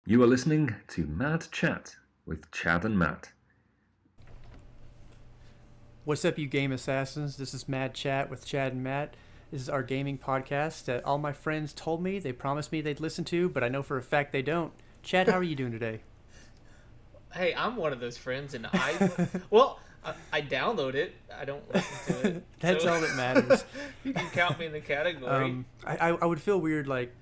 You are listening to Mad Chat with Chad and Matt. What's up, you game assassins? This is Mad Chat with Chad and Matt. This is our gaming podcast that all my friends told me they promised me they'd listen to, but I know for a fact they don't. Chad, how are you doing today? Hey, I'm one of those friends, and I download it. I don't listen to it. That's all that matters. You can count me in the category. I would feel weird, like,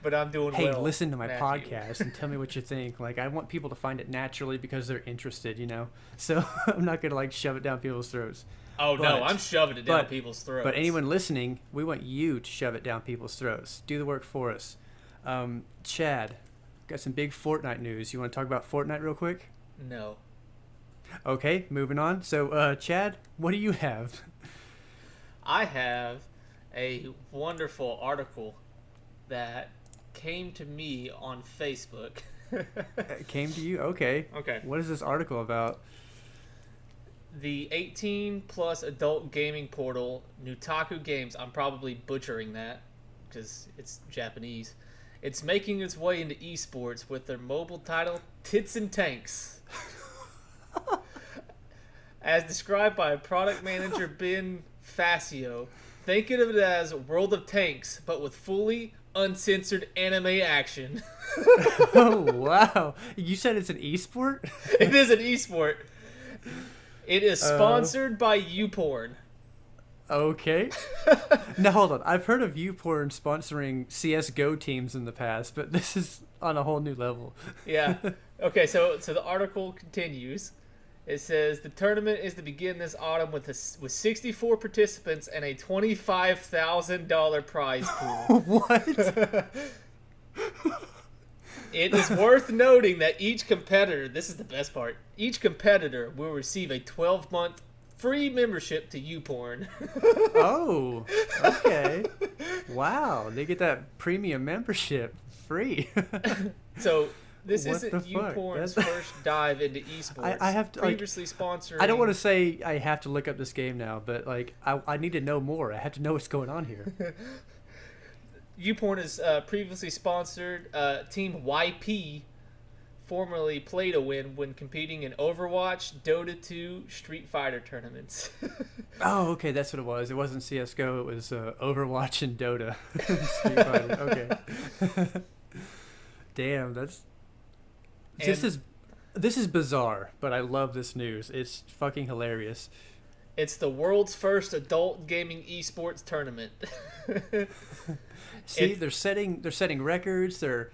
but I'm doing hey, well. listen to my Matthew. podcast and tell me what you think. Like, I want people to find it naturally because they're interested, you know? So I'm not going to, like, shove it down people's throats. Oh, no, I'm shoving it down people's throats. But anyone listening, we want you to shove it down people's throats. Do the work for us. Chad, got some big Fortnite news. You want to talk about Fortnite real quick? No. Okay, moving on. So, Chad, what do you have? I have a wonderful article that came to me on Facebook. It came to you? Okay. Okay. What is this article about? The 18-plus adult gaming portal, Nutaku Games, I'm probably butchering that because it's Japanese. It's making its way into esports with their mobile title, Tits and Tanks. As described by product manager Ben Facio, think of it as World of Tanks, but with fully uncensored anime action. Oh, wow. You said it's an esport? It is an esport. It is sponsored by YouPorn. Okay. Now, hold on. I've heard of YouPorn sponsoring CSGO teams in the past, but this is on a whole new level. Yeah. Okay, so the article continues. It says the tournament is to begin this autumn with 64 participants and a $25,000 prize pool. What? It is worth noting that each competitor, this is the best part, each competitor will receive a 12-month free membership to YouPorn. Oh, okay. Wow, they get that premium membership free. So this What isn't the fuck? YouPorn's That's- first dive into esports. I have to, like, previously sponsoring. I don't want to say I have to look up this game now, but like I need to know more. I have to know what's going on here. YouPorn has previously sponsored Team YP, formerly Play to Win, when competing in Overwatch, Dota 2, Street Fighter tournaments. Oh, okay, that's what it was. It wasn't CS:GO. It was Overwatch and Dota. Street Fighter. Okay. Damn, this is bizarre, but I love this news. It's fucking hilarious. It's the world's first adult gaming esports tournament. See, they're setting records. They're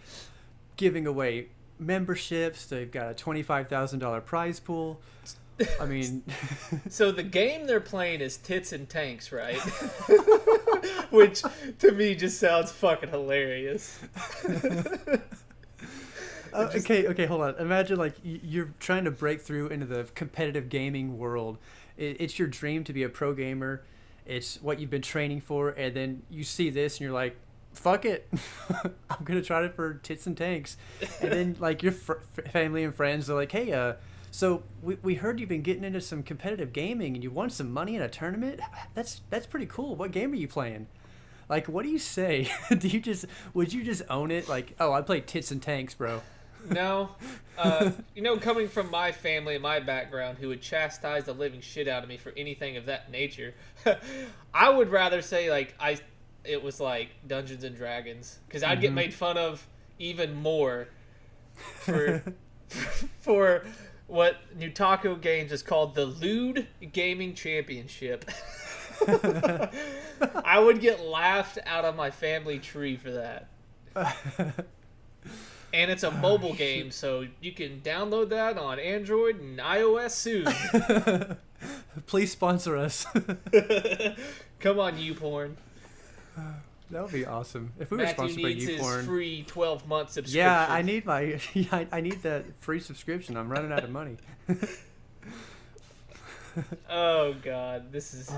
giving away memberships. They've got a $25,000 prize pool. I mean, So the game they're playing is Tits and Tanks, right? Which to me just sounds fucking hilarious. okay, hold on. Imagine like you're trying to break through into the competitive gaming world. It's your dream to be a pro gamer. It's what you've been training for, and then you see this and you're like, fuck it. I'm going to try it for Tits and Tanks. And then like your family and friends are like, hey, so we heard you've been getting into some competitive gaming and you won some money in a tournament. That's pretty cool. What game are you playing? Like, what do you say? Would you just own it? Like, oh, I play Tits and Tanks, bro. No. Coming from my family and my background who would chastise the living shit out of me for anything of that nature, I would rather say it was like Dungeons and Dragons, because I'd get made fun of even more for what Nutaku Games is called the Lewd Gaming Championship. I would get laughed out of my family tree for that. And it's a mobile game, so you can download that on Android and iOS soon. Please sponsor us. Come on, YouPorn. That would be awesome if we were Matthew sponsored by needs his YouPorn. free 12-month subscription. Yeah, I need I need that free subscription. I'm running out of money. Oh God, this is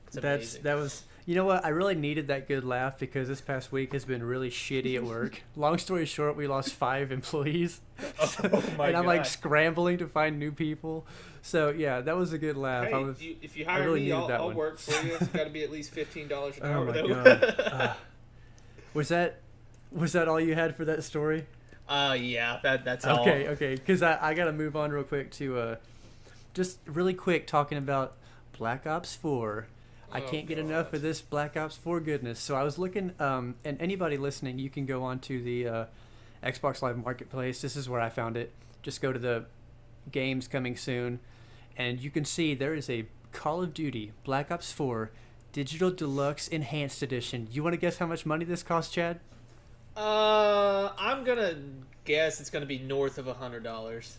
it's amazing. That was. You know what? I really needed that good laugh because this past week has been really shitty at work. Long story short, we lost 5 employees. Oh my and I'm like God. scrambling to find new people. So yeah, that was a good laugh. Hey, if you hire really me, needed that I'll one. work for you. It's got to be at least $15 an Oh hour. my though. God. Was that all you had for that story? Yeah, that's all. Okay, because I got to move on real quick to just really quick talking about Black Ops 4. I can't get enough of this Black Ops 4 goodness. So I was looking, and anybody listening, you can go on to the Xbox Live Marketplace. This is where I found it. Just go to the games coming soon, and you can see there is a Call of Duty Black Ops 4 Digital Deluxe Enhanced Edition. You want to guess how much money this costs, Chad? I'm gonna guess it's gonna be north of $100.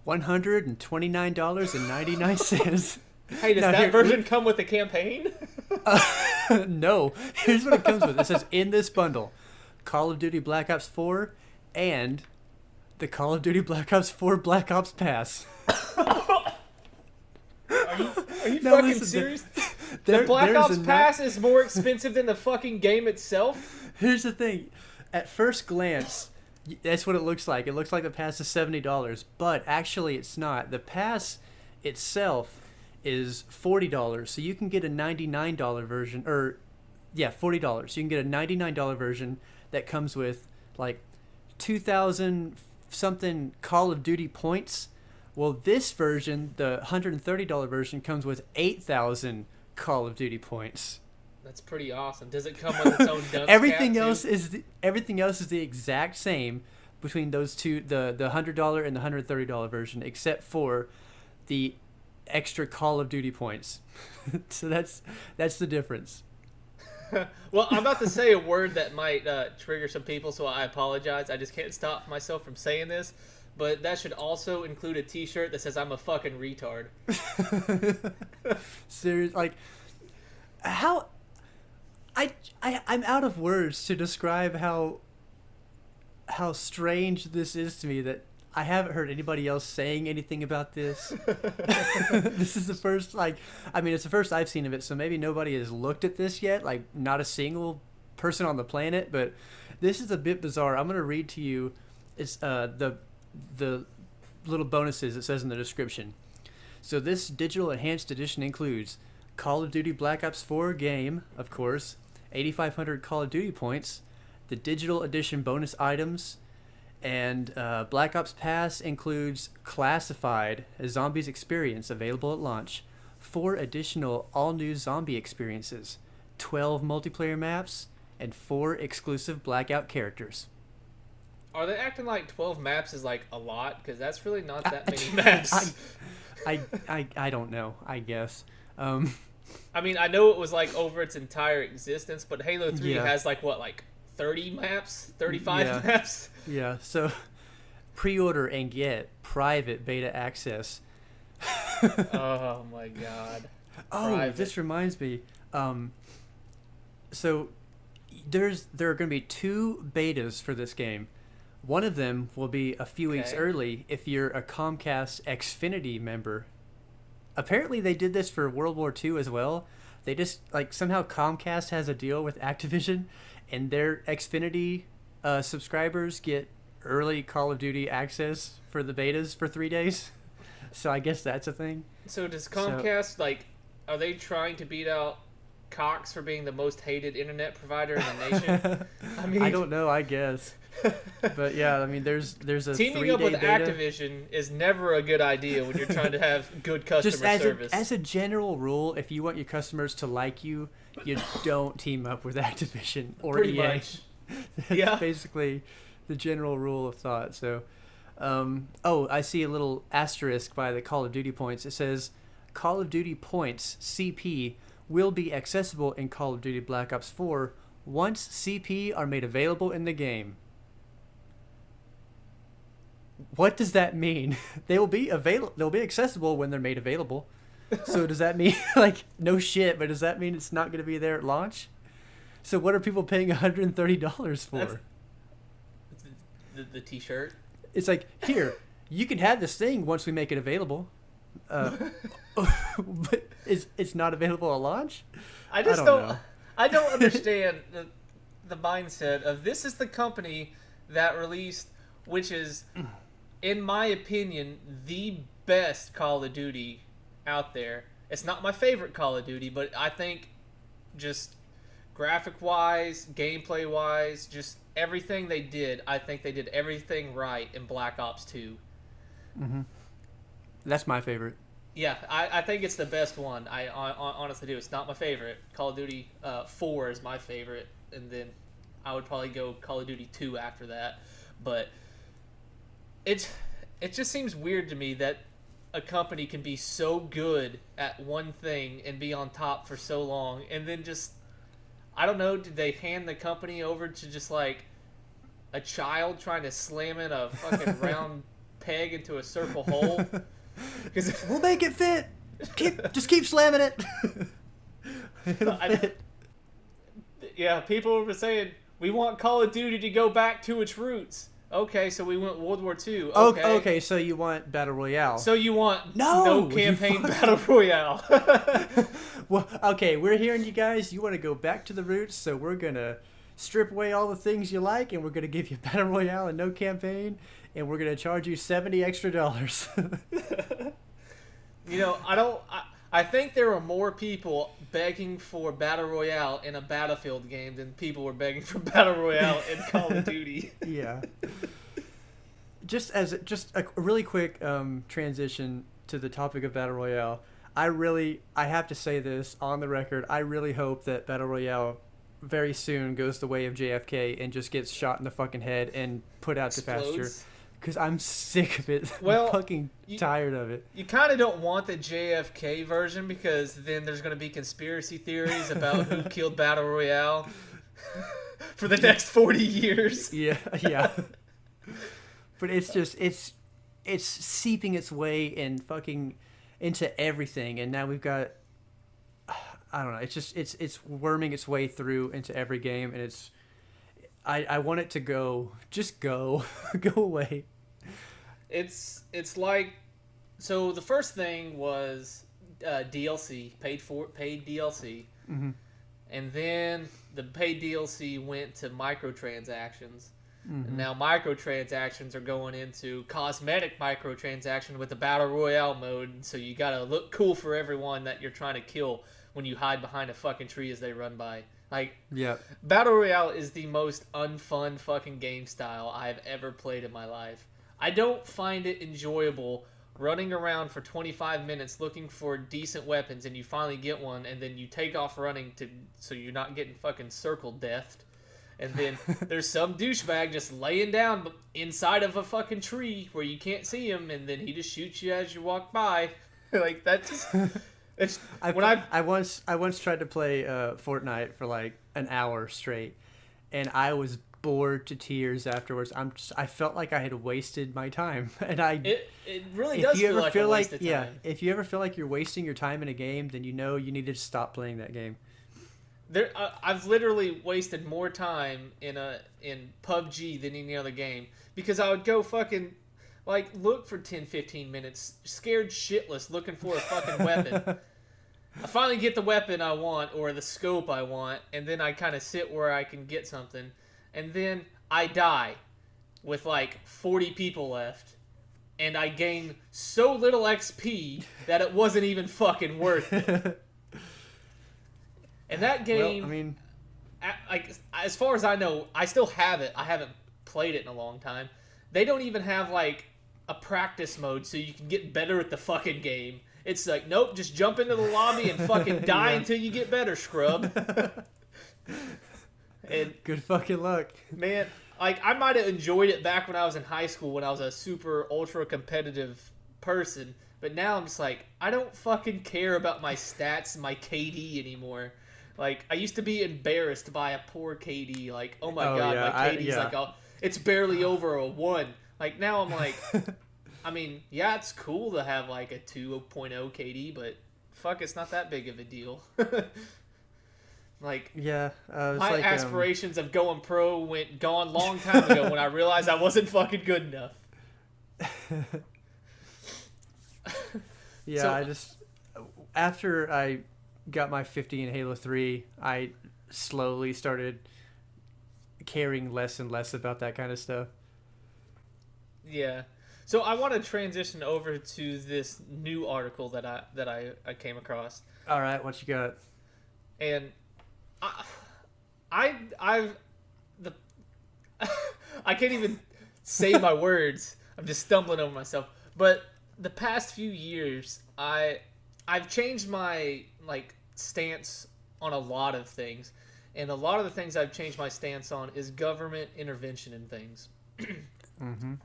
$129.99. Hey, does that version come with a campaign? No. Here's what it comes with. It says, in this bundle, Call of Duty Black Ops 4 and the Call of Duty Black Ops 4 Black Ops Pass. Are you fucking serious? The Black Ops Pass is more expensive than the fucking game itself? Here's the thing. At first glance, that's what it looks like. It looks like the pass is $70, but actually it's not. The pass itself is $40, so you can get a $99 version, or yeah, $40. You can get a $99 version that comes with like 2,000 something Call of Duty points. Well, this version, the $130 version, comes with 8,000 Call of Duty points. That's pretty awesome. Does it come with its own dunce everything cap else too? Everything else is the exact same between those two, the $100 and the $130 version, except for the extra Call of Duty points. So that's the difference. Well, I'm about to say a word that might trigger some people, so I apologize. I just can't stop myself from saying this. But that should also include a T-shirt that says "I'm a fucking retard." Serious, like how I'm out of words to describe how strange this is to me that I haven't heard anybody else saying anything about this. This is the first, it's the first I've seen of it, so maybe nobody has looked at this yet, like not a single person on the planet, but this is a bit bizarre. I'm going to read to you it's the little bonuses it says in the description. So this digital enhanced edition includes Call of Duty Black Ops 4 game, of course, 8,500 Call of Duty points, the digital edition bonus items, and Black Ops Pass includes Classified, a zombies experience available at launch, 4 additional all-new zombie experiences, 12 multiplayer maps, and 4 exclusive Blackout characters. Are they acting like 12 maps is like a lot? Because that's really not that many maps. I don't know, I guess. I mean, I know it was like over its entire existence, but Halo 3 has like 30 maps? 35 maps? Yeah, so pre-order and get private beta access. Oh my god. Oh, Private. this reminds me. So there are going to be 2 betas for this game. One of them will be a few weeks early if you're a Comcast Xfinity member. Apparently they did this for World War II as well. They just, somehow Comcast has a deal with Activision, and their Xfinity subscribers get early Call of Duty access for the betas for 3 days. So I guess that's a thing. So does Comcast, are they trying to beat out Cox for being the most hated internet provider in the nation? I mean, I don't know, I guess. But yeah, I mean, there's a teaming up with beta. Activision is never a good idea when you're trying to have good customer service. As a general rule, if you want your customers to like you, you don't team up with Activision or Pretty EA. much. That's basically the general rule of thought. So, I see a little asterisk by the Call of Duty points. It says Call of Duty points CP will be accessible in Call of Duty Black Ops 4 once CP are made available in the game. What does that mean? They will be available. They'll be accessible when they're made available. So does that mean no shit? But does that mean it's not going to be there at launch? So what are people paying $130 for? The T-shirt. It's like, here, you can have this thing once we make it available. But it's not available at launch? I don't know. I don't understand the mindset of this is the company that released, which is, in my opinion, the best Call of Duty out there. It's not my favorite Call of Duty, but I think just graphic-wise, gameplay-wise, just everything they did, I think they did everything right in Black Ops 2. Mm-hmm. That's my favorite. Yeah, I think it's the best one. I honestly do. It's not my favorite. Call of Duty 4 is my favorite, and then I would probably go Call of Duty 2 after that. But it just seems weird to me that a company can be so good at one thing and be on top for so long, and then just, I don't know, did they hand the company over to just like a child trying to slam in a fucking round peg into a circle hole? Because we'll make it fit. Just keep slamming it. It'll fit. Yeah, people were saying we want Call of Duty to go back to its roots. Okay, so we went World War II. Okay, so you want Battle Royale. So you want no campaign Battle Royale. Well, okay, we're hearing you guys. You want to go back to the roots, so we're going to strip away all the things you like, and we're going to give you Battle Royale and no campaign, and we're going to charge you $70 extra. You know, I think there are more people begging for Battle Royale in a Battlefield game than people were begging for Battle Royale in Call of Duty. Yeah. Just a really quick transition to the topic of Battle Royale. I have to say this on the record. I really hope that Battle Royale very soon goes the way of JFK and just gets shot in the fucking head and put out to pasture. Because I'm sick of it. Well, I'm fucking tired of it. You kind of don't want the JFK version, because then there's going to be conspiracy theories about who killed Battle Royale for the next 40 years. Yeah. But it's just, it's seeping its way and fucking into everything. And now we've got, I don't know, it's worming its way through into every game. And I want it to go. Just go. Go away. It's like, so the first thing was DLC, paid DLC. Mm-hmm. And then the paid DLC went to microtransactions. Mm-hmm. And now microtransactions are going into cosmetic microtransactions with the Battle Royale mode. So you gotta look cool for everyone that you're trying to kill when you hide behind a fucking tree as they run by. Like, yeah, Battle Royale is the most unfun fucking game style I've ever played in my life. I don't find it enjoyable running around for 25 minutes looking for decent weapons, and you finally get one, and then you take off running so you're not getting fucking circle deathed. And then there's some douchebag just laying down inside of a fucking tree where you can't see him, and then he just shoots you as you walk by. Like, that's just... I once tried to play Fortnite for like an hour straight, and I was bored to tears afterwards. I felt like I had wasted my time, and it really does feel like a waste of time. Yeah, if you ever feel like you're wasting your time in a game, then you know you need to stop playing that game. I've literally wasted more time in PUBG than any other game, because I would go fucking like look for 10-15 minutes scared shitless looking for a fucking weapon. I finally get the weapon I want or the scope I want, and then I kind of sit where I can get something, and then I die with like 40 people left, and I gain so little XP that it wasn't even fucking worth it. And that game, well, I mean, like, as far as I know, I still have it. I haven't played it in a long time. They don't even have like a practice mode so you can get better at the fucking game. It's like, nope, just jump into the lobby and fucking die until you get better, scrub. And good fucking luck. Man, like, I might have enjoyed it back when I was in high school when I was a super ultra competitive person, but now I'm just like, I don't fucking care about my stats and my KD anymore. Like, I used to be embarrassed by a poor KD. Like, oh my god, yeah, my KD's like, it's barely over a 1. Like, now I'm like, I mean, yeah, it's cool to have like a 2.0 KD, but fuck, it's not that big of a deal. Like, yeah, my aspirations of going pro went gone long time ago when I realized I wasn't fucking good enough. Yeah, so, after I got my 50 in Halo 3, I slowly started caring less and less about that kind of stuff. Yeah. So I want to transition over to this new article that I came across. All right, what you got? And I can't even say my words. I'm just stumbling over myself. But the past few years, I've changed my stance on a lot of things, and a lot of the things I've changed my stance on is government intervention in things. Mm-hmm.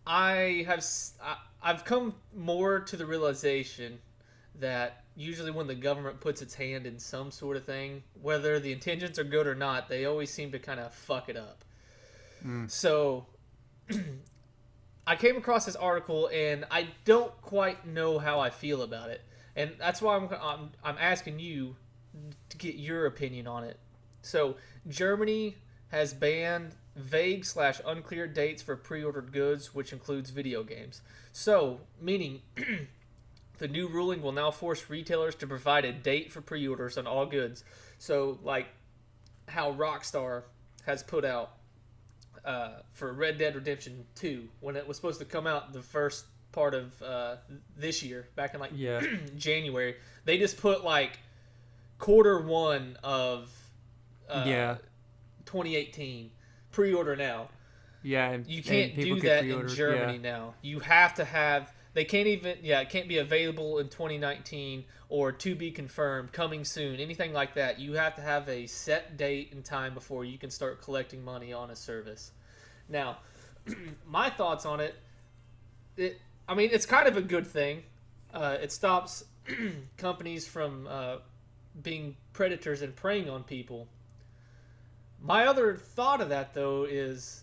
I've come more to the realization that usually when the government puts its hand in some sort of thing, whether the intentions are good or not, they always seem to kind of fuck it up. So I came across this article and I don't quite know how I feel about it, and that's why I'm asking you to get your opinion on it. So Germany has banned vague/unclear dates for pre-ordered goods, which includes video games. So, meaning the new ruling will now force retailers to provide a date for pre-orders on all goods. So, like how Rockstar has put out for Red Dead Redemption 2, when it was supposed to come out the first part of this year, back in January, they just put Q1 of 2018. Pre-order now. Yeah, you can't do that in Germany now. You have to have. They can't even. Yeah, it can't be available in 2019 or to be confirmed, coming soon, anything like that. You have to have a set date and time before you can start collecting money on a service. Now, my thoughts on it. I mean, it's kind of a good thing. It stops companies from being predators and preying on people. My other thought of that, though, is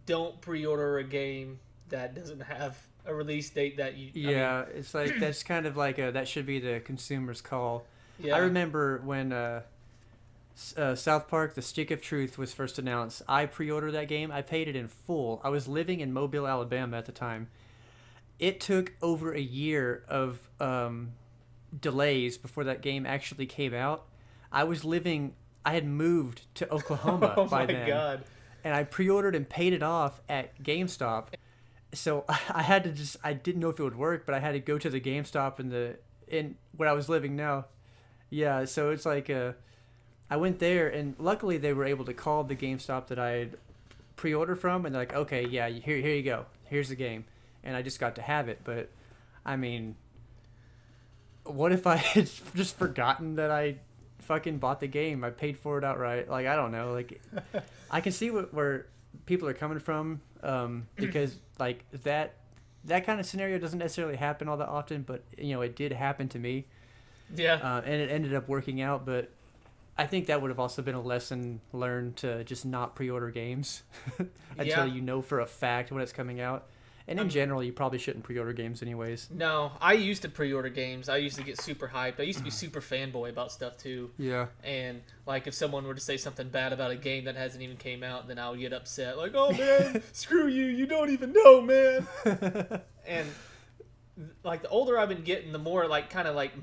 don't pre-order a game that doesn't have a release date that you... Yeah, it's like, that's kind of like that should be the consumer's call. Yeah. I remember when South Park, The Stick of Truth was first announced. I pre-ordered that game. I paid it in full. I was living in Mobile, Alabama at the time. It took over a year of delays before that game actually came out. I had moved to Oklahoma by then. Oh my God. And I pre-ordered and paid it off at GameStop. So I had to I didn't know if it would work, but I had to go to the GameStop in where I was living now. Yeah, so it's like I went there, and luckily they were able to call the GameStop that I had pre-ordered from, and they're like, okay, yeah, here you go. Here's the game. And I just got to have it. But, I mean, what if I had just forgotten that I fucking bought the game? I paid for it outright. I don't know. I can see where people are coming from, because that kind of scenario doesn't necessarily happen all that often, but it did happen to me. Yeah. And it ended up working out, but I think that would have also been a lesson learned to just not pre-order games until you know for a fact when it's coming out. And in general, you probably shouldn't pre-order games anyways. No, I used to pre-order games. I used to get super hyped. I used to be super fanboy about stuff too. Yeah. And if someone were to say something bad about a game that hasn't even came out, then I would get upset. Oh man, screw you! You don't even know, man. And the older I've been getting, the more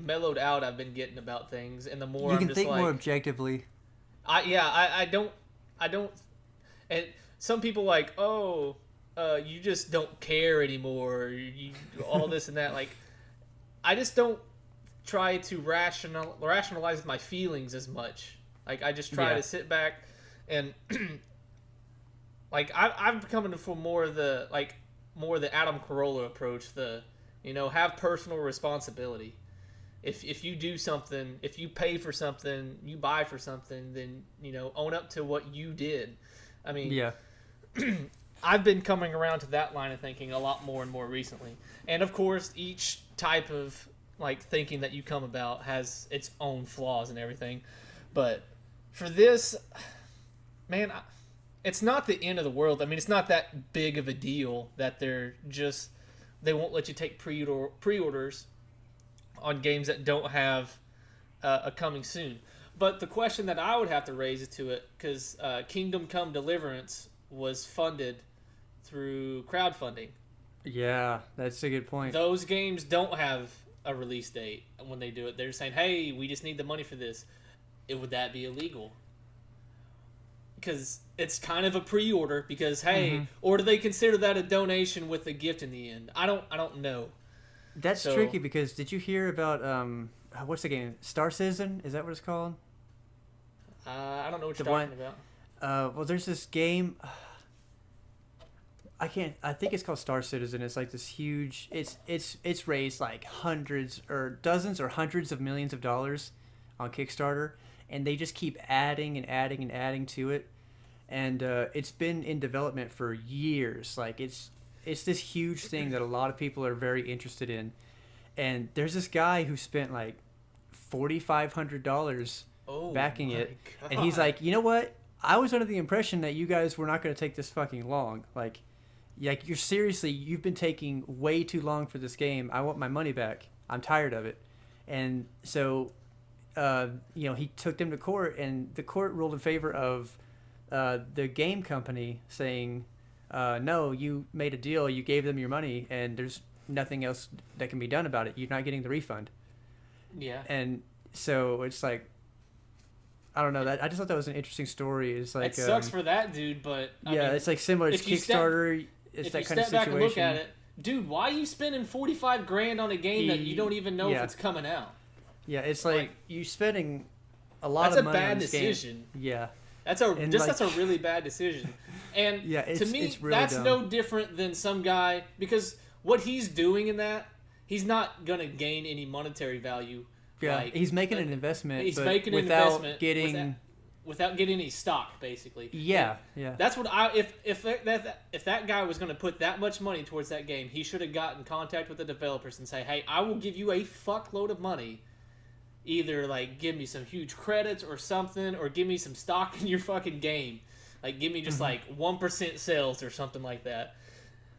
mellowed out I've been getting about things, and the more you can think more objectively. I don't. And some people you just don't care anymore. You all this and that. I just don't try to rationalize my feelings as much. I just try to sit back and I'm coming for more of the Adam Carolla approach. Have personal responsibility. If you do something, if you pay for something, you buy for something, then own up to what you did. I mean, yeah. I've been coming around to that line of thinking a lot more and more recently. And of course, each type of thinking that you come about has its own flaws and everything. But for this, man, it's not the end of the world. I mean, it's not that big of a deal that they won't let you take pre-orders on games that don't have a coming soon. But the question that I would have to raise to it, because Kingdom Come Deliverance was funded through crowdfunding. Yeah, that's a good point. Those games don't have a release date when they do it. They're saying, hey, we just need the money for this. Would that be illegal? Because it's kind of a pre-order, because, hey, or do they consider that a donation with a gift in the end? I don't know. That's tricky, because did you hear about, what's the game? Star Citizen? Is that what it's called? I don't know what you're talking about. Well, there's this game. I think it's called Star Citizen. It's like this huge. It's raised like hundreds or dozens or hundreds of millions of dollars on Kickstarter, and they just keep adding and adding and adding to it, and it's been in development for years. Like it's this huge thing that a lot of people are very interested in, and there's this guy who spent like $4,500 backing it, God. and he's like, you know what? I was under the impression that you guys were not going to take this fucking long. Like you've been taking way too long for this game. I want my money back. I'm tired of it. And so, he took them to court, and the court ruled in favor of the game company, saying, no, you made a deal, you gave them your money, and there's nothing else that can be done about it. You're not getting the refund. Yeah. And so it's like, I don't know. That I just thought that was an interesting story. It's like it sucks for that dude, but I mean, it's like similar to Kickstarter. It's that kind of situation. If you step back and look at it, dude, why are you spending $45,000 on a game that you don't even know if it's coming out? Yeah, it's like you spending a lot of money on this game. That's a bad decision. Yeah, that's a really bad decision. And to me, it's really that's dumb. No different than some guy, because what he's doing in that, he's not gonna gain any monetary value. Yeah, like, he's making an investment. He's making an investment without getting any stock, basically. Yeah, and yeah. That's what if that guy was going to put that much money towards that game, he should have gotten in contact with the developers and say, "Hey, I will give you a fuckload of money. Either like give me some huge credits or something, or give me some stock in your fucking game. Like give me just like 1% sales or something like that."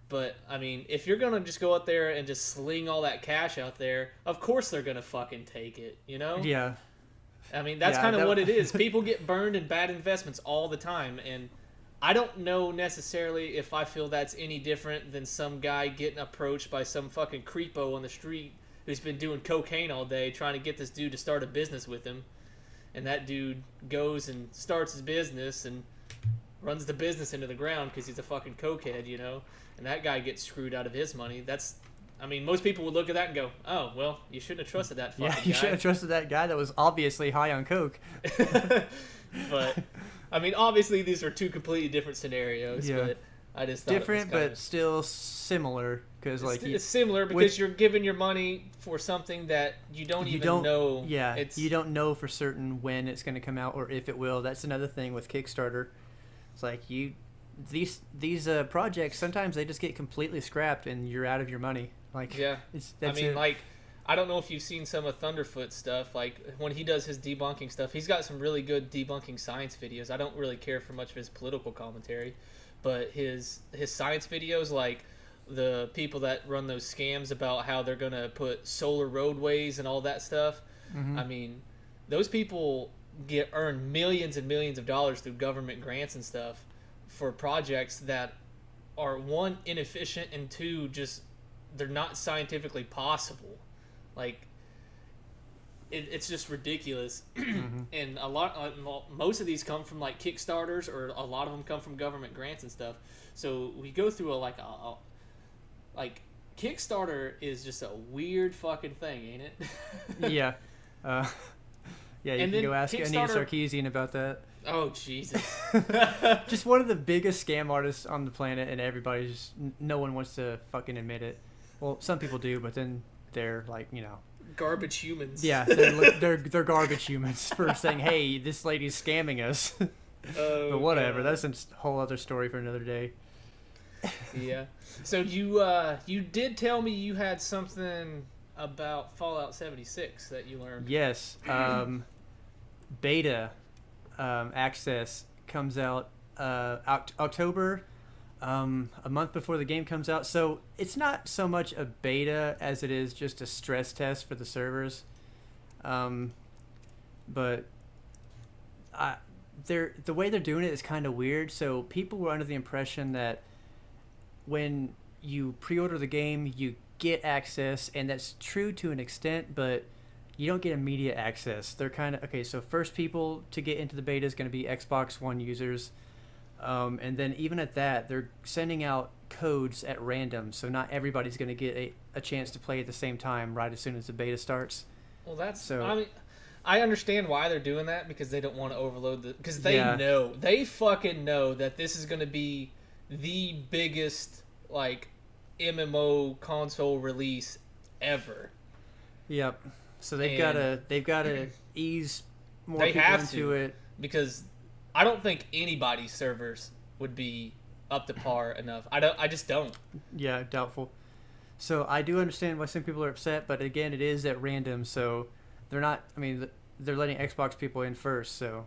But, I mean, if you're going to just go out there and just sling all that cash out there, of course they're going to fucking take it, you know? Yeah. I mean, that's kind of what it is. People get burned in bad investments all the time, and I don't know necessarily if I feel that's any different than some guy getting approached by some fucking creepo on the street who's been doing cocaine all day trying to get this dude to start a business with him. And that dude goes and starts his business and runs the business into the ground because he's a fucking cokehead, you know? And that guy gets screwed out of his money. I mean, most people would look at that and go, "Oh, well, you shouldn't have trusted that fucking guy." Yeah, you shouldn't have trusted that guy that was obviously high on coke. But, I mean, obviously these are two completely different scenarios. Yeah. But I just thought different, but still similar. Cause it's similar because you're giving your money for something that you don't even know. Yeah, you don't know for certain when it's going to come out or if it will. That's another thing with Kickstarter. It's like these projects, sometimes they just get completely scrapped and you're out of your money. Like, yeah, like, I don't know if you've seen some of Thunderfoot's stuff. Like when he does his debunking stuff, he's got some really good debunking science videos. I don't really care for much of his political commentary, but his science videos, like the people that run those scams about how they're gonna put solar roadways and all that stuff. I mean, those people earn millions and millions of dollars through government grants and stuff for projects that are, one, inefficient, and two, just they're not scientifically possible. Like it's just ridiculous. And most of these come from like Kickstarters, or a lot of them come from government grants and stuff. So we go through like Kickstarter is just a weird fucking thing, ain't it? Yeah. Yeah, you can go ask Anita Sarkeesian about that. Oh, Jesus. Just one of the biggest scam artists on the planet, and no one wants to fucking admit it. Well, some people do, but then they're like, garbage humans. Yeah, they're garbage humans for saying, "Hey, this lady's scamming us." But whatever, God. That's a whole other story for another day. Yeah. So you did tell me you had something about Fallout 76 that you learned. Yes. Beta access comes out October, a month before the game comes out. So it's not so much a beta as it is just a stress test for the servers. But the way they're doing it is kind of weird. So people were under the impression that when you pre-order the game, you get access, and that's true to an extent, but you don't get immediate access. They're kind of okay. So first people to get into the beta is going to be Xbox One users, and then even at that, they're sending out codes at random, so not everybody's going to get a chance to play at the same time right as soon as the beta starts. Well, I mean, I understand why they're doing that, because they don't want to overload because they fucking know that this is going to be the biggest like MMO console release ever. Yep. So And they've gotta ease more they people have into to, it. because I don't think anybody's servers would be up to par enough. I just don't. Yeah, doubtful. So I do understand why some people are upset, but again, it is at random, so they're not. I mean, they're letting Xbox people in first, so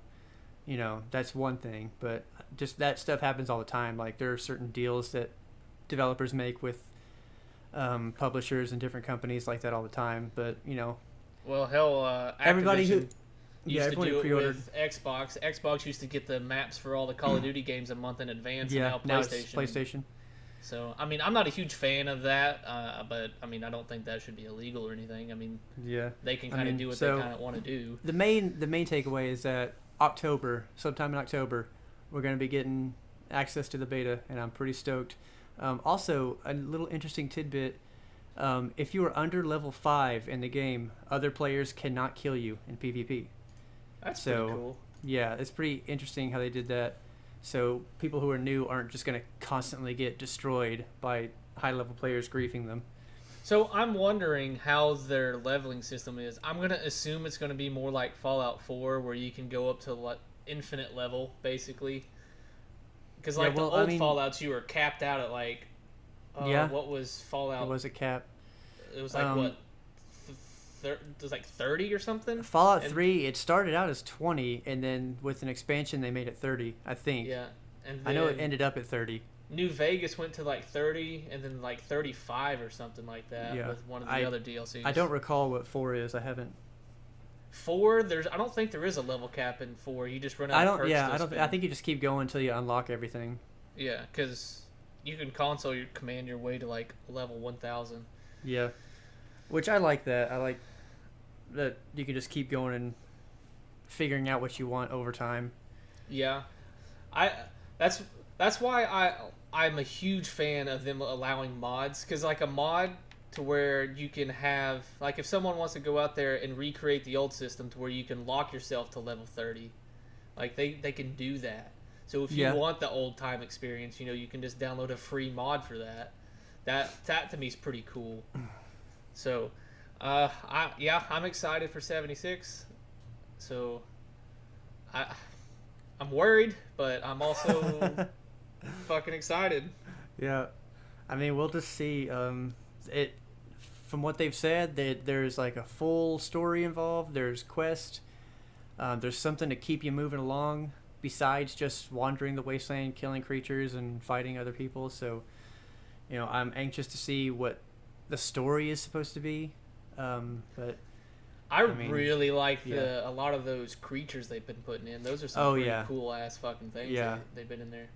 that's one thing. But just that stuff happens all the time. Like there are certain deals that developers make with publishers and different companies like that all the time. But Well, hell, everybody who Activision used to everybody do it pre-ordered. with Xbox. Xbox used to get the maps for all the Call of Duty games a month in advance, Yeah, and now now it's PlayStation. So, I mean, I'm not a huge fan of that, but I mean, I don't think that should be illegal or anything. I mean, Yeah, they can I kind of mean, do what so- they kind of want to do. the main takeaway is that sometime in October, we're going to be getting access to the beta, and I'm pretty stoked. Also, a little interesting tidbit: if you are under level 5 in the game, other players cannot kill you in PvP. That's So- pretty cool. Yeah, it's pretty interesting how they did that. So people who are new aren't just going to constantly get destroyed by high level players griefing them. So I'm wondering how their leveling system is. I'm gonna assume it's gonna be more like Fallout 4, where you can go up to like infinite level, basically. Because like the old Fallouts, you were capped out at like, Yeah. what was Fallout? It was a cap. It was like what? It was like 30 or something. Fallout And- 3, it started out as 20, and then with an expansion, they made it 30, I think. Yeah, and I know it then ended up at 30. New Vegas went to like 30, and then like 35 or something like that Yeah. with one of the I- other DLCs. I don't recall what 4 is. I haven't. 4. I don't think there is a level cap in 4. You just run out. I of don't. perks Yeah, to I don't. spend. I think you just keep going until you unlock everything. Yeah, because you can console your command your way to like level 1000. Yeah, which I like that. I like that you can just keep going and figuring out what you want over time. Yeah, that's why I'm a huge fan of them allowing mods, because like a mod to where you can have like if someone wants to go out there and recreate the old system to where you can lock yourself to level 30, like they can do that. So if you Yeah. want the old time experience, you can just download a free mod for that. That to me is pretty cool. So, I'm excited for 76. So, I'm worried, but I'm also fucking excited. Yeah, I mean, we'll just see. It from what they've said, that there's like a full story involved. There's quest. There's something to keep you moving along besides just wandering the wasteland, killing creatures, and fighting other people. So, I'm anxious to see what the story is supposed to be. But I mean, really like yeah. a lot of those creatures they've been putting in. Those are some pretty yeah. cool ass fucking things. Yeah. They've been in there.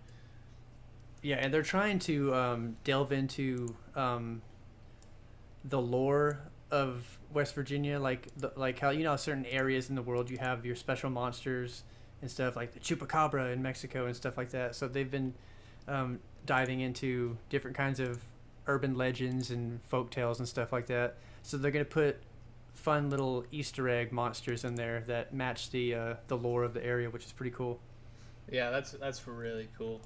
yeah, and they're trying to delve into the lore of West Virginia, like how certain areas in the world you have your special monsters and stuff, like the chupacabra in Mexico and stuff like that. So they've been diving into different kinds of urban legends and folk tales and stuff like that. So they're gonna put fun little Easter egg monsters in there that match the lore of the area, which is pretty cool. Yeah, that's really cool.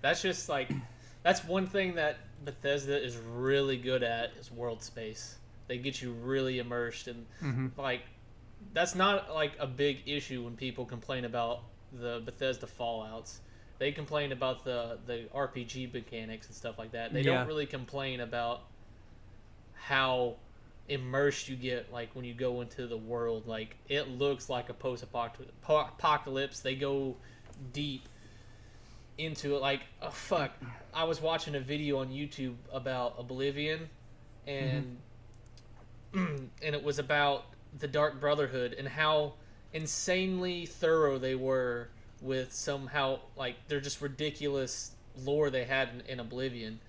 That's just like that's one thing that Bethesda is really good at is world space. They get you really immersed, and like that's not like a big issue when people complain about the Bethesda Fallouts. They complain about the RPG mechanics and stuff like that. They Yeah. don't really complain about how immersed you get, like when you go into the world. Like it looks like a post-apocalypse. They go deep into it. Like, oh fuck, I was watching a video on YouTube about Oblivion, and and it was about the Dark Brotherhood and how insanely thorough they were with somehow like they're just ridiculous lore they had in Oblivion.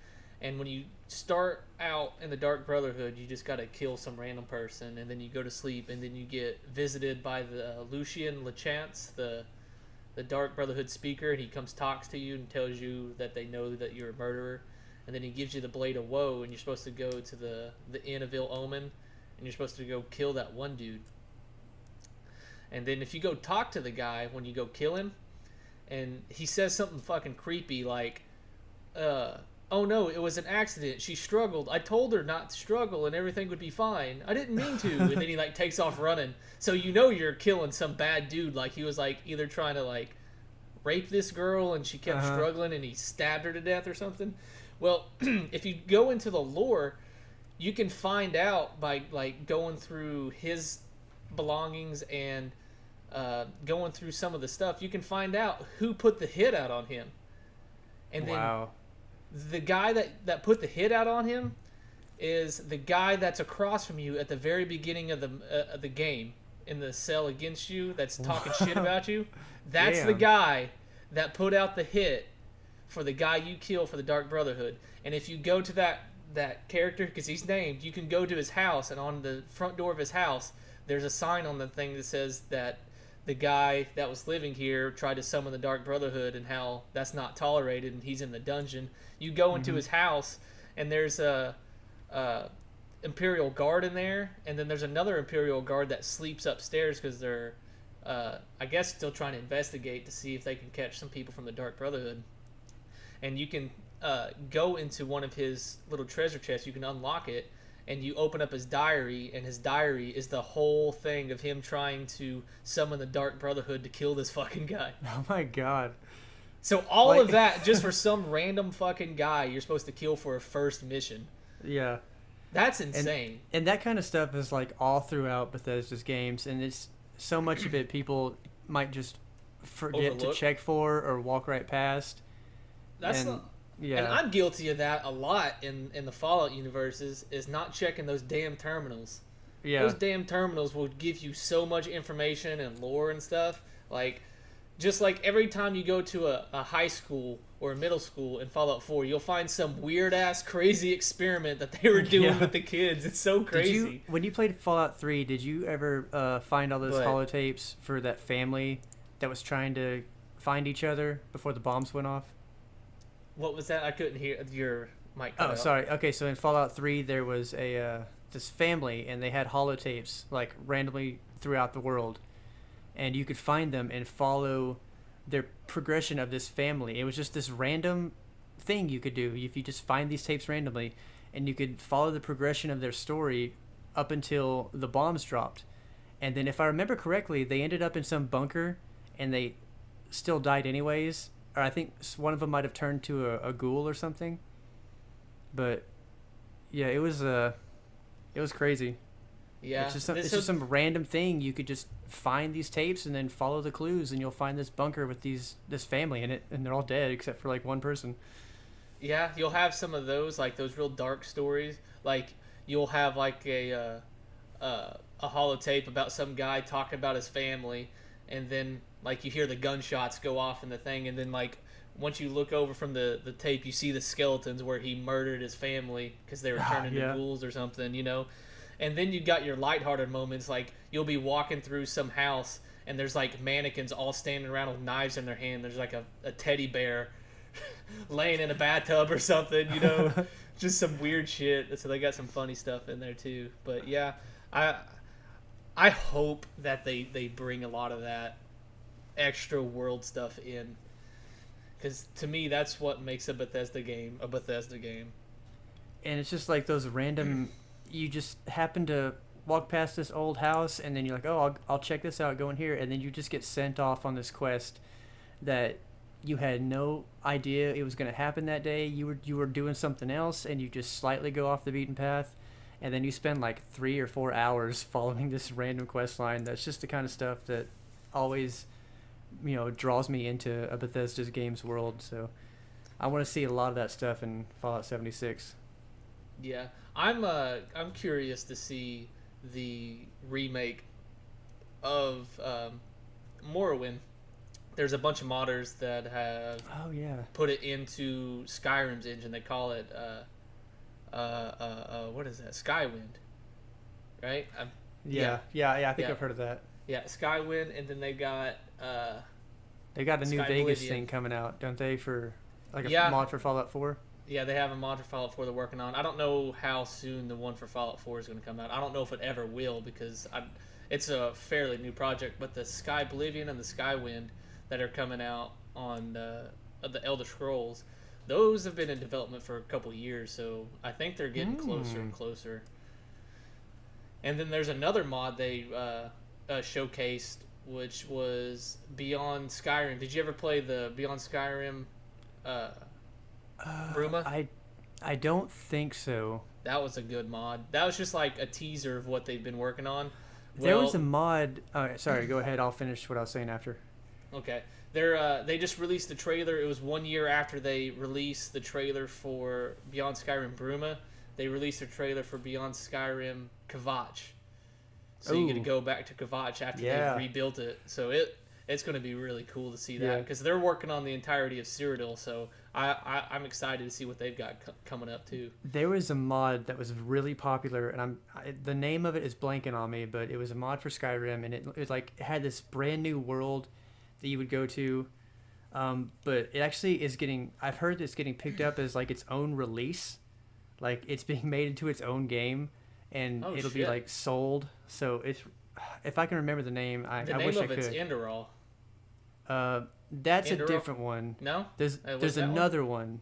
And when you start out in the Dark Brotherhood, you just gotta kill some random person, and then you go to sleep, and then you get visited by the Lucian Lachance, the Dark Brotherhood speaker, and he comes talks to you and tells you that they know that you're a murderer, and then he gives you the Blade of Woe, and you're supposed to go to the Inn of Ill Omen, and you're supposed to go kill that one dude. And then if you go talk to the guy when you go kill him, and he says something fucking creepy like, oh no, it was an accident. She struggled. I told her not to struggle and everything would be fine. I didn't mean to. And then he like takes off running. So you know you're killing some bad dude. Like he was like either trying to like rape this girl and she kept struggling and he stabbed her to death or something. Well, if you go into the lore, you can find out by like going through his belongings and going through some of the stuff. You can find out who put the hit out on him. And then the guy that put the hit out on him is the guy that's across from you at the very beginning of the game in the cell against you that's talking shit about you. That's the guy that put out the hit for the guy you kill for the Dark Brotherhood. And if you go to that character, because he's named, you can go to his house, and on the front door of his house there's a sign on the thing that says that the guy that was living here tried to summon the Dark Brotherhood and how that's not tolerated and he's in the dungeon. You go into his house and there's a Imperial Guard in there, and then there's another Imperial Guard that sleeps upstairs because they're I guess still trying to investigate to see if they can catch some people from the Dark Brotherhood. And you can go into one of his little treasure chests, you can unlock it, and you open up his diary, and his diary is the whole thing of him trying to summon the Dark Brotherhood to kill this fucking guy. Oh my god. So all of that just for some random fucking guy you're supposed to kill for a first mission. Yeah. That's insane. And that kind of stuff is like all throughout Bethesda's games, and it's so much of it people might just forget to check for or walk right past. And I'm guilty of that a lot in the Fallout universes, is not checking those damn terminals. Yeah. Those damn terminals will give you so much information and lore and stuff. Like, just like every time you go to a high school or a middle school in Fallout 4, you'll find some weird-ass crazy experiment that they were doing with the kids. It's so crazy. When you played Fallout 3, did you ever find all those holotapes for that family that was trying to find each other before the bombs went off? What was that? I couldn't hear your mic. Oh, sorry. Okay, so in Fallout 3, there was this family, and they had holotapes like randomly throughout the world, and you could find them and follow their progression of this family. It was just this random thing you could do if you just find these tapes randomly, and you could follow the progression of their story up until the bombs dropped. And then if I remember correctly, they ended up in some bunker, and they still died anyways. Or I think one of them might have turned to a ghoul or something. But yeah, it was crazy. Yeah, it's just some random thing. You could just find these tapes and then follow the clues, and you'll find this bunker with this family in it, and they're all dead except for like one person. Yeah, you'll have some of those, like those real dark stories. Like you'll have like a holotape about some guy talking about his family, and then like you hear the gunshots go off in the thing, and then like once you look over from the tape, you see the skeletons where he murdered his family because they were turning into ghouls or something, you know. And then you got your lighthearted moments, like you'll be walking through some house and there's like mannequins all standing around with knives in their hand. There's like a teddy bear laying in a bathtub or something, you know. Just some weird shit. So they got some funny stuff in there too. But yeah, I hope that they bring a lot of that extra world stuff in, because to me that's what makes a Bethesda game a Bethesda game. And it's just like those random, you just happen to walk past this old house, and then you're like, oh, I'll check this out, go in here, and then you just get sent off on this quest that you had no idea it was going to happen that day. You were doing something else, and you just slightly go off the beaten path, and then you spend like 3 or 4 hours following this random quest line. That's just the kind of stuff that always, you know, draws me into a Bethesda's games world. So I want to see a lot of that stuff in Fallout 76. Yeah, I'm curious to see the remake of Morrowind. There's a bunch of modders that have put it into Skyrim's engine. They call it what is that? Skywind, right? I think I've heard of that. Yeah, Skywind, and then they got a new Vegas thing coming out, don't they? For like a mod for Fallout 4. Yeah, they have a mod for Fallout 4 they're working on. I don't know how soon the one for Fallout 4 is going to come out. I don't know if it ever will, because it's a fairly new project. But the Sky Oblivion and the Skywind that are coming out on the Elder Scrolls, those have been in development for a couple years, so I think they're getting closer and closer. And then there's another mod they showcased, which was Beyond Skyrim. Did you ever play the Beyond Skyrim Bruma? I don't think so. That was a good mod. That was just like a teaser of what they've been working on. There was a mod. Sorry, go ahead. I'll finish what I was saying after. Okay. They just released the trailer. It was 1 year after they released the trailer for Beyond Skyrim Bruma. They released a trailer for Beyond Skyrim Kvatch. So you get to go back to Kvatch after they've rebuilt it. So it's going to be really cool to see that because they're working on the entirety of Cyrodiil. So I'm excited to see what they've got coming up too. There was a mod that was really popular, and the name of it is blanking on me, but it was a mod for Skyrim, and it had this brand new world that you would go to, but it actually is getting. I've heard it's getting picked up as like its own release, like it's being made into its own game, and it'll be like sold. So it's, if I can remember the name, I wish I could. The name of it's Enderal. That's Enderal? a different one. No, there's another one.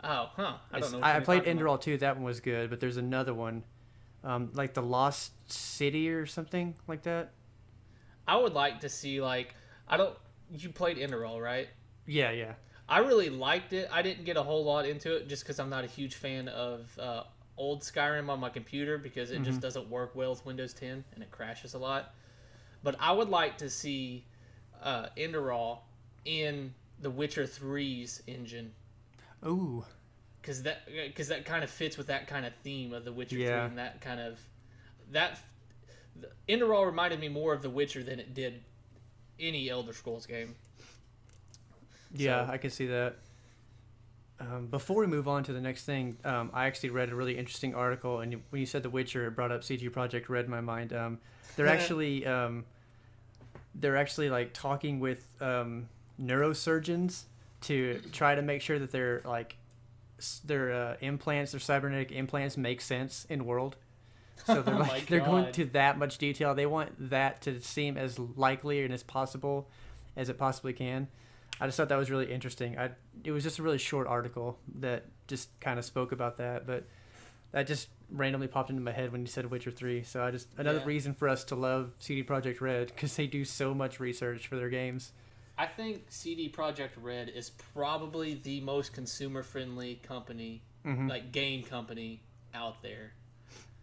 Oh, huh. I don't know. I played Enderal too. That one was good, but there's another one, like the Lost City or something like that. I would like to see you played Enderal, right? Yeah. I really liked it. I didn't get a whole lot into it just because I'm not a huge fan of old Skyrim on my computer because it just doesn't work well with Windows 10 and it crashes a lot. But I would like to see Enderal in the Witcher 3's engine. Ooh. Because that kind of fits with that kind of theme of the Witcher 3 and that kind of... Enderal reminded me more of The Witcher than it did any Elder Scrolls game. Yeah, I can see that. Before we move on to the next thing, I actually read a really interesting article, and when you said The Witcher, it brought up CG Projekt Red in my mind. They're actually like talking with neurosurgeons to try to make sure that their implants, their cybernetic implants, make sense in world. So they're they're going to that much detail. They want that to seem as likely and as possible as it possibly can. I just thought that was really interesting. It was just a really short article that just kind of spoke about that, but that just randomly popped into my head when you said Witcher 3. So another reason for us to love CD Projekt Red, because they do so much research for their games. I think CD Projekt Red is probably the most consumer-friendly company, like game company out there.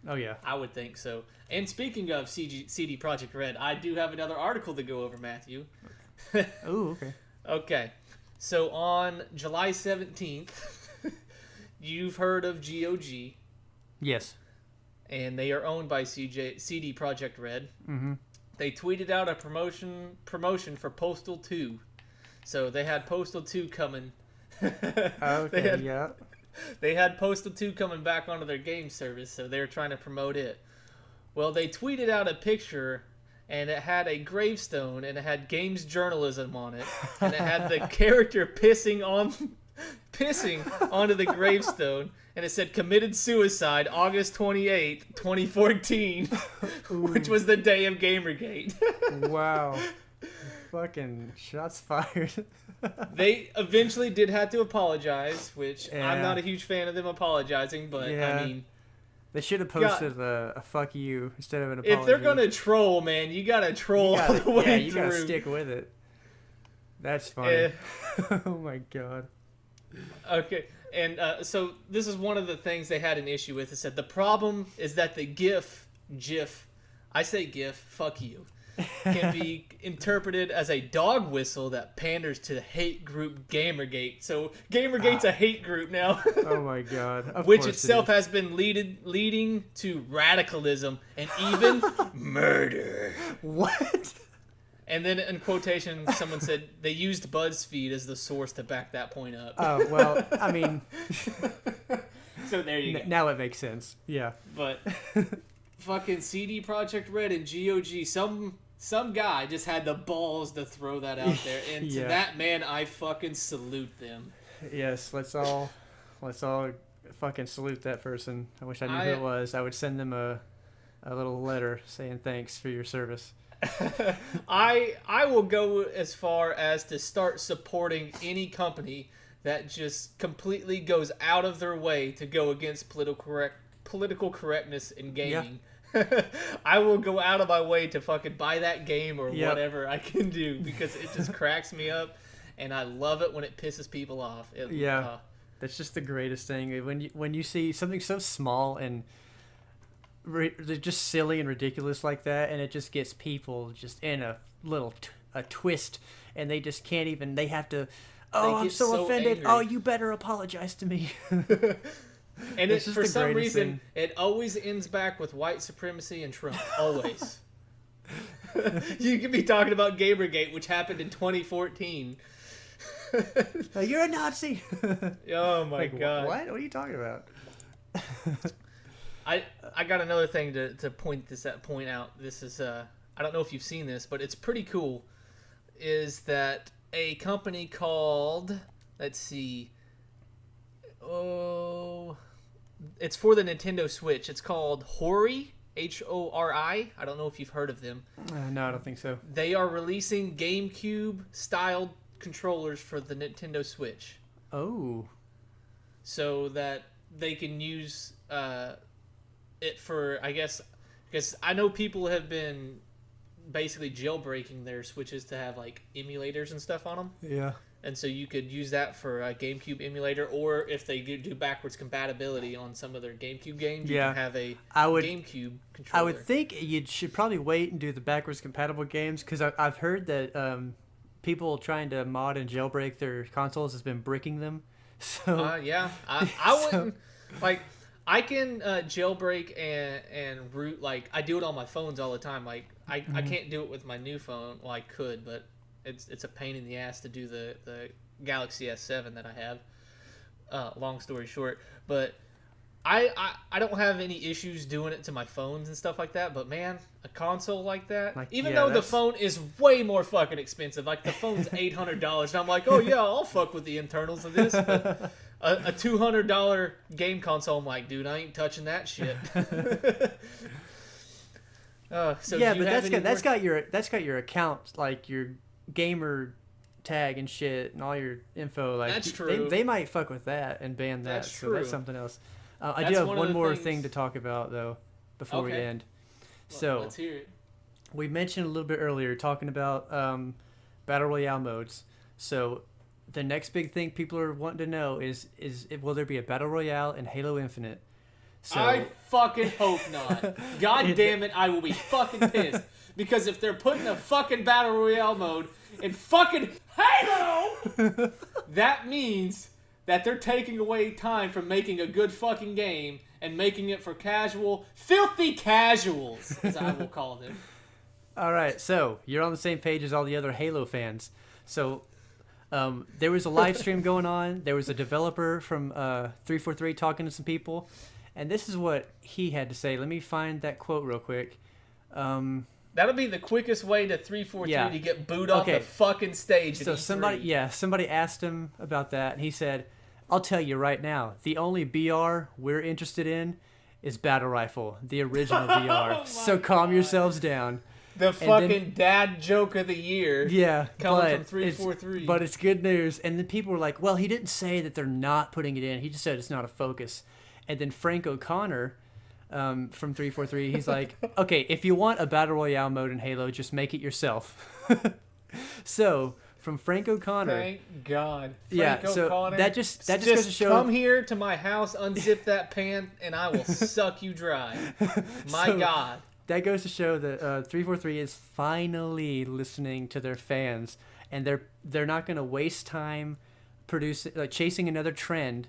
Oh, yeah. I would think so. And speaking of CD Projekt Red, I do have another article to go over, Matthew. Oh, okay. Okay. So on July 17th, you've heard of GOG. Yes. And they are owned by CD Projekt Red. Mm-hmm. They tweeted out a promotion for Postal 2. So they had Postal 2 coming. Okay, They had Postal 2 coming back onto their game service, so they were trying to promote it. Well, they tweeted out a picture, and it had a gravestone, and it had games journalism on it, and it had the character pissing onto the gravestone, and it said committed suicide August 28th, 2014, which was the day of Gamergate. Wow. Fucking shots fired. They eventually did have to apologize, which I'm not a huge fan of them apologizing, but I mean... They should have posted a fuck you instead of an apology. If they're going to troll, man, you got to troll all the way through. Yeah, you got to stick with it. That's funny. Oh my god. Okay, and so this is one of the things they had an issue with. It said, the problem is that the GIF, I say GIF, fuck you, can be interpreted as a dog whistle that panders to the hate group Gamergate. So Gamergate's a hate group now. Oh my god. Which itself has been leading to radicalism and even murder. What? And then in quotation, someone said they used BuzzFeed as the source to back that point up. Oh, well, I mean... So there you go. Now it makes sense. Yeah. But fucking CD Projekt Red and GOG, some guy just had the balls to throw that out there. And to that man, I fucking salute them. Yes, let's all fucking salute that person. I wish I knew who it was. I would send them a little letter saying thanks for your service. I will go as far as to start supporting any company that just completely goes out of their way to go against political correctness in gaming. I will go out of my way to fucking buy that game or whatever I can do because it just cracks me up, and I love it when it pisses people off. That's just the greatest thing when you see something so small and they're just silly and ridiculous like that, and it just gets people just in a little a twist, and they just can't even. They have to. Oh, I'm so offended. Angry. Oh, you better apologize to me. And it's for some reason, it always ends back with white supremacy and Trump. Always. You could be talking about Gamergate, which happened in 2014. You're a Nazi. Oh my god! What are you talking about? I got another thing to point out. This is I don't know if you've seen this, but it's pretty cool. Is that a company called, let's see, it's for the Nintendo Switch. It's called Hori, Hori. I don't know if you've heard of them. No, I don't think so. They are releasing GameCube-styled controllers for the Nintendo Switch. Oh. So that they can use it for, I guess, because I know people have been basically jailbreaking their Switches to have like emulators and stuff on them. Yeah. And so you could use that for a GameCube emulator, or if they do backwards compatibility on some of their GameCube games, you can have a GameCube controller. I would think you should probably wait and do the backwards compatible games, because I've heard that people trying to mod and jailbreak their consoles has been bricking them. So yeah, I wouldn't like. I can jailbreak and root, like I do it on my phones all the time. Like I can't do it with my new phone. Well, I could, but it's a pain in the ass to do the Galaxy S7 that I have. Long story short, but I don't have any issues doing it to my phones and stuff like that. But man, a console like that, even though the phone is way more fucking expensive, like the phone's $800, and I'm like, oh yeah, I'll fuck with the internals of this. But a $200 game console, I'm like, dude, I ain't touching that shit. So yeah, but that's got your account, like your gamer tag and shit, and all your info. Like that's true. They might fuck with that and ban that. That's so true. That's something else. I do have one more thing to talk about though before we end. So let's hear it. We mentioned a little bit earlier talking about battle royale modes. So the next big thing people are wanting to know is will there be a battle royale in Halo Infinite? So, I fucking hope not. God damn it, I will be fucking pissed. Because if they're putting a fucking battle royale mode in fucking Halo, that means that they're taking away time from making a good fucking game and making it for filthy casuals, as I will call them. All right, so you're on the same page as all the other Halo fans. So there was a live stream going on. There was a developer from 343 talking to some people. And this is what he had to say. Let me find that quote real quick. That'll be the quickest way to 343 to get booed off the fucking stage. So somebody asked him about that, and he said, "I'll tell you right now, the only BR we're interested in is Battle Rifle, the original BR. So calm yourselves down." The fucking dad joke of the year. Yeah, coming from 343. But it's good news. And then people were like, "Well, he didn't say that they're not putting it in. He just said it's not a focus." And then Frank O'Connor from 343, he's like, "Okay, if you want a battle royale mode in Halo, just make it yourself." So from Frank O'Connor, thank God. O'Connor, that just goes to show. Come here to my house, unzip that pant, and I will suck you dry. My God. That goes to show that 343 is finally listening to their fans, and they're not going to waste time chasing another trend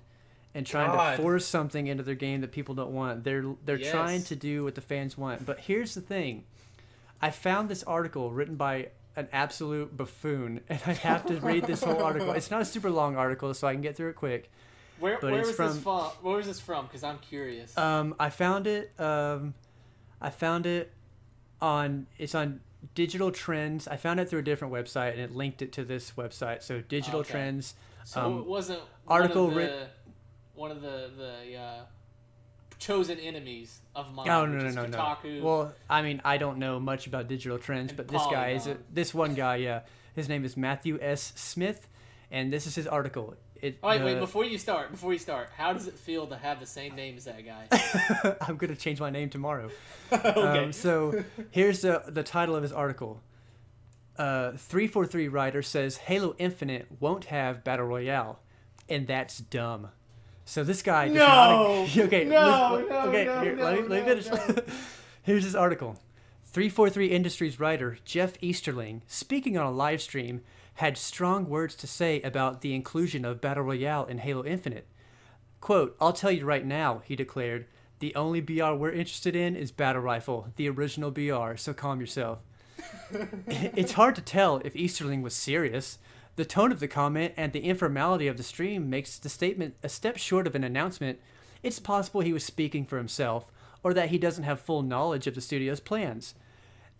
and trying to force something into their game that people don't want. They're trying to do what the fans want. But here's the thing. I found this article written by an absolute buffoon, and I have to read this whole article. It's not a super long article, so I can get through it quick. Where was this from? Where was this from? Because I'm curious. I found it on Digital Trends. I found it through a different website, and it linked it to this website. So Digital Trends. So it wasn't article one of the chosen enemies of mine. Oh no. Well, I mean, I don't know much about Digital Trends, but this guy this one guy. Yeah, his name is Matthew S. Smith, and this is his article. Oh, wait, before you start, how does it feel to have the same name as that guy? I'm gonna change my name tomorrow. Okay. So here's the title of his article. 343 writer says Halo Infinite won't have Battle Royale, and that's dumb. So this guy does not. Okay, let me finish. Here's his article. 343 Industries writer Jeff Easterling, speaking on a live stream, had strong words to say about the inclusion of Battle Royale in Halo Infinite. Quote, "I'll tell you right now," he declared, "the only BR we're interested in is Battle Rifle, the original BR, so calm yourself." It's hard to tell if Easterling was serious. The tone of the comment and the informality of the stream makes the statement a step short of an announcement. It's possible he was speaking for himself, or that he doesn't have full knowledge of the studio's plans.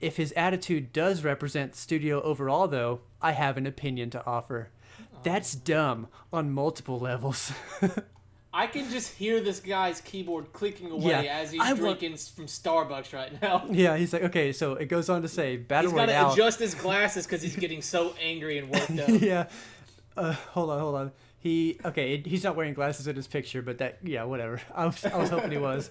If his attitude does represent the studio overall, though, I have an opinion to offer. That's dumb on multiple levels. I can just hear this guy's keyboard clicking away as he's drinking from Starbucks right now. Yeah, he's like, okay, so it goes on to say, Battle Royale... He's got to adjust his glasses because he's getting so angry and worked up. Yeah. Hold on. He's not wearing glasses in his picture, but whatever. I was hoping he was.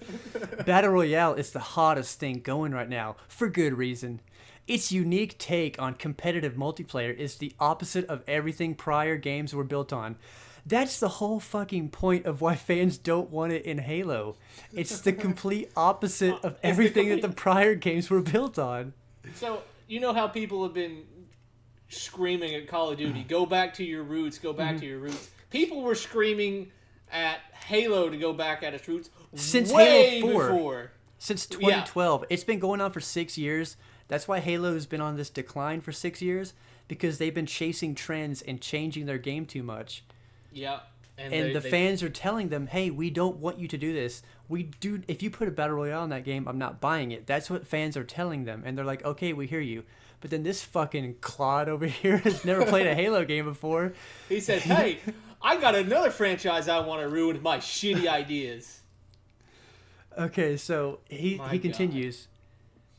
Battle Royale is the hottest thing going right now, for good reason. Its unique take on competitive multiplayer is the opposite of everything prior games were built on. That's the whole fucking point of why fans don't want it in Halo. It's the complete opposite of everything that the prior games were built on. So, you know how people have been screaming at Call of Duty, go back to your roots, go back to your roots. People were screaming at Halo to go back at its roots since way Halo 4. Before. Since 2012. Yeah. It's been going on for 6 years. That's why Halo's been on this decline for 6 years, because they've been chasing trends and changing their game too much. Yeah. And the fans are telling them, hey, we don't want you to do this. If you put a Battle Royale in that game, I'm not buying it. That's what fans are telling them. And they're like, okay, we hear you. But then this fucking clod over here has never played a Halo game before. He says, hey, I got another franchise I want to ruin with my shitty ideas. Okay, so he continues.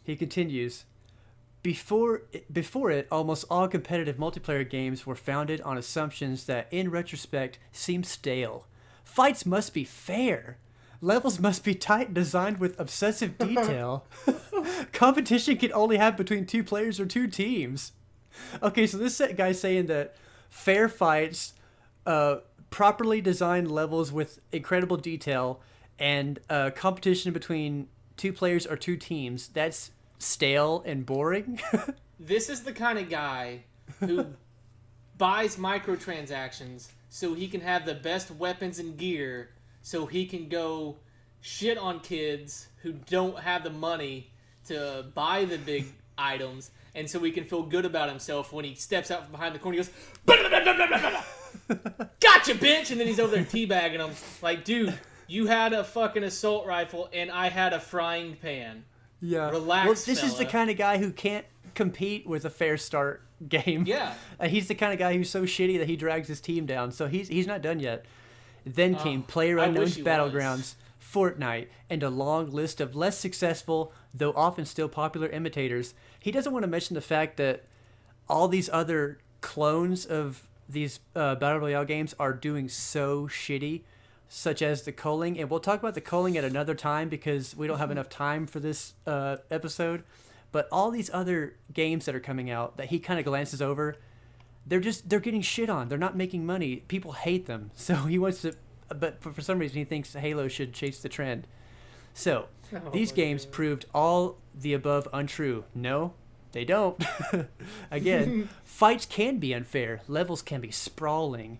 He continues. Before it, almost all competitive multiplayer games were founded on assumptions that, in retrospect, seem stale. Fights must be fair. Levels must be tight and designed with obsessive detail. Competition can only happen between 2 players or 2 teams. Okay, so this guy's saying that fair fights, properly designed levels with incredible detail, and competition between 2 players or 2 teams, that's stale and boring. This is the kind of guy who buys microtransactions so he can have the best weapons and gear, so he can go shit on kids who don't have the money to buy the big items, and so he can feel good about himself when he steps out from behind the corner. He goes, blah, blah, blah, blah, blah, blah. Gotcha, bitch! And then he's over there teabagging him. Like, dude, you had a fucking assault rifle, and I had a frying pan. Yeah. Relax, well, this fella. is the kind of guy who can't compete with a fair start game. Yeah. He's the kind of guy who's so shitty that he drags his team down. So he's not done yet. Then came PlayerUnknown's Battlegrounds, Fortnite, and a long list of less successful, though often still popular imitators. He doesn't want to mention the fact that all these other clones of these Battle Royale games are doing so shitty, such as the culling. And we'll talk about the culling at another time because we don't have enough time for this episode. But all these other games that are coming out that he kind of glances over, they're getting shit on. They're not making money. People hate them. So he wants to, but for some reason he thinks Halo should chase the trend. So these games proved all the above untrue. No, they don't. Again, fights can be unfair. Levels can be sprawling.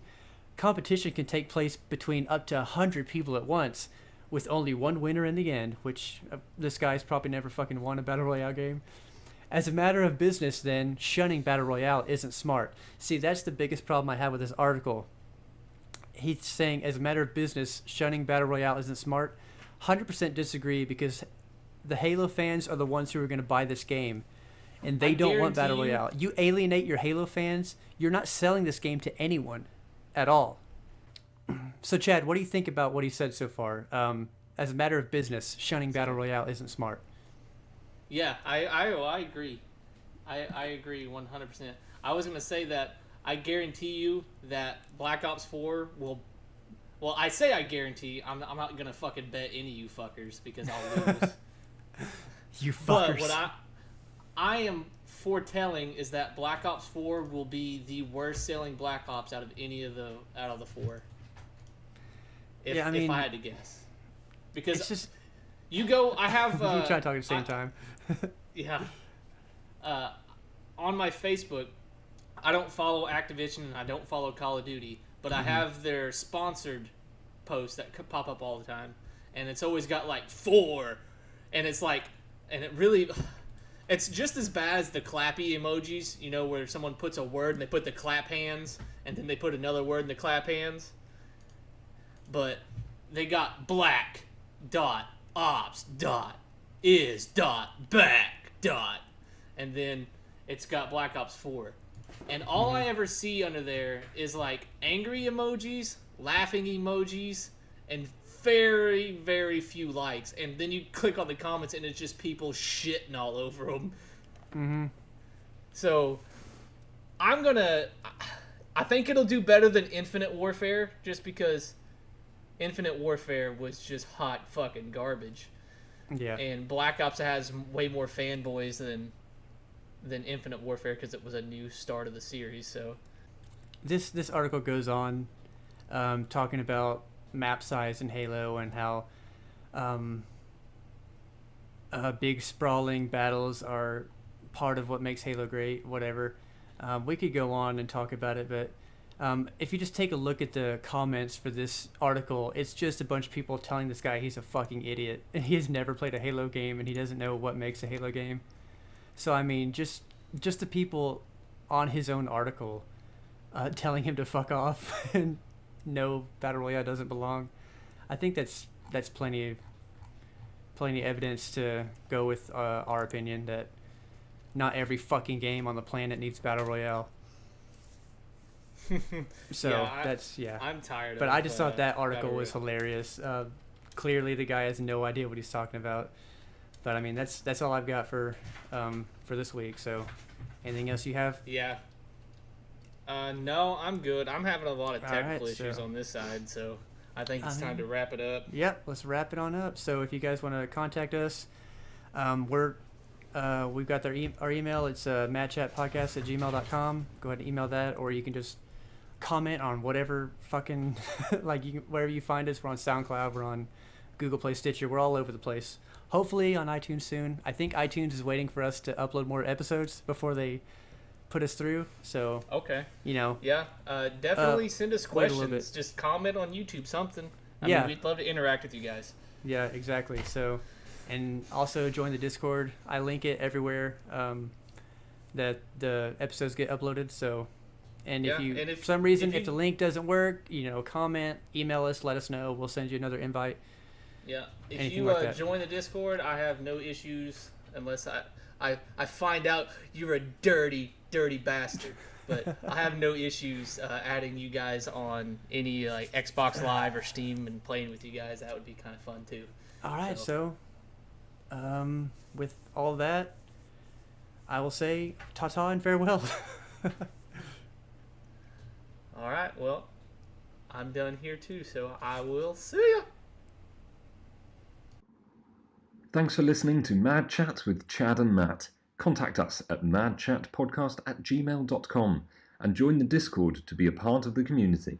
Competition can take place between up to 100 people at once, with only one winner in the end, which this guy's probably never fucking won a Battle Royale game. As a matter of business, then, shunning Battle Royale isn't smart. See, that's the biggest problem I have with this article. He's saying, as a matter of business, shunning Battle Royale isn't smart. 100% disagree, because the Halo fans are the ones who are going to buy this game, and they don't want Battle Royale. You alienate your Halo fans, you're not selling this game to anyone at all. So, Chad, what do you think about what he said so far? As a matter of business, shunning Battle Royale isn't smart. Yeah, I agree. I agree 100%. I was going to say that I guarantee you that Black Ops 4 will. Well, I say I guarantee. I'm not gonna fucking bet any of you fuckers because I'll lose. You fuckers. But what I am foretelling is that Black Ops 4 will be the worst selling Black Ops out of the four. If I had to guess, because it's just you go. I have. you try to talk at the same time. Yeah. On my Facebook, I don't follow Activision and I don't follow Call of Duty, but I have their sponsored posts that pop up all the time, and it's always got like 4, and it's like, and it really, it's just as bad as the clappy emojis, you know, where someone puts a word and they put the clap hands, and then they put another word in the clap hands, but they got black dot ops dot is dot back dot, and then it's got Black Ops 4. And all I ever see under there is like angry emojis, laughing emojis, and very, very few likes. And then you click on the comments and it's just people shitting all over them. Mm-hmm. So I think it'll do better than Infinite Warfare, just because Infinite Warfare was just hot fucking garbage. Yeah. And Black Ops has way more fanboys than Infinite Warfare because it was a new start of the series. So this article goes on talking about map size in Halo and how big sprawling battles are part of what makes Halo great, whatever. We could go on and talk about it, but if you just take a look at the comments for this article, it's just a bunch of people telling this guy he's a fucking idiot and he has never played a Halo game and he doesn't know what makes a Halo game. So, I mean, just the people on his own article telling him to fuck off and no, Battle Royale doesn't belong. I think that's plenty evidence to go with our opinion that not every fucking game on the planet needs Battle Royale. So, I'm tired of it. But I just thought that article was hilarious. Clearly, the guy has no idea what he's talking about. But I mean, that's all I've got for this week. So, anything else you have? Yeah. No, I'm good. I'm having a lot of technical issues on this side, so I think it's time to wrap it up. Yep, let's wrap it on up. So, if you guys want to contact us, we've got our email. It's madchatpodcast@gmail.com. Go ahead and email that, or you can just comment on whatever fucking wherever you find us. We're on SoundCloud. We're on Google Play, Stitcher. We're all over the place. Hopefully on iTunes soon. I think iTunes is waiting for us to upload more episodes before they put us through. So okay, yeah, definitely send us questions. Just comment on YouTube, something. I mean, we'd love to interact with you guys. Yeah, exactly. So, and also join the Discord. I link it everywhere that the episodes get uploaded. So, and if for some reason if the link doesn't work, comment, email us, let us know. We'll send you another invite. Yeah, if you join the Discord, I have no issues unless I find out you're a dirty bastard. But I have no issues adding you guys on any like Xbox Live or Steam and playing with you guys. That would be kind of fun too. All right, so with all that, I will say ta-ta and farewell. All right, well, I'm done here too, so I will see ya. Thanks for listening to Mad Chat with Chad and Matt. Contact us at madchatpodcast@gmail.com and join the Discord to be a part of the community.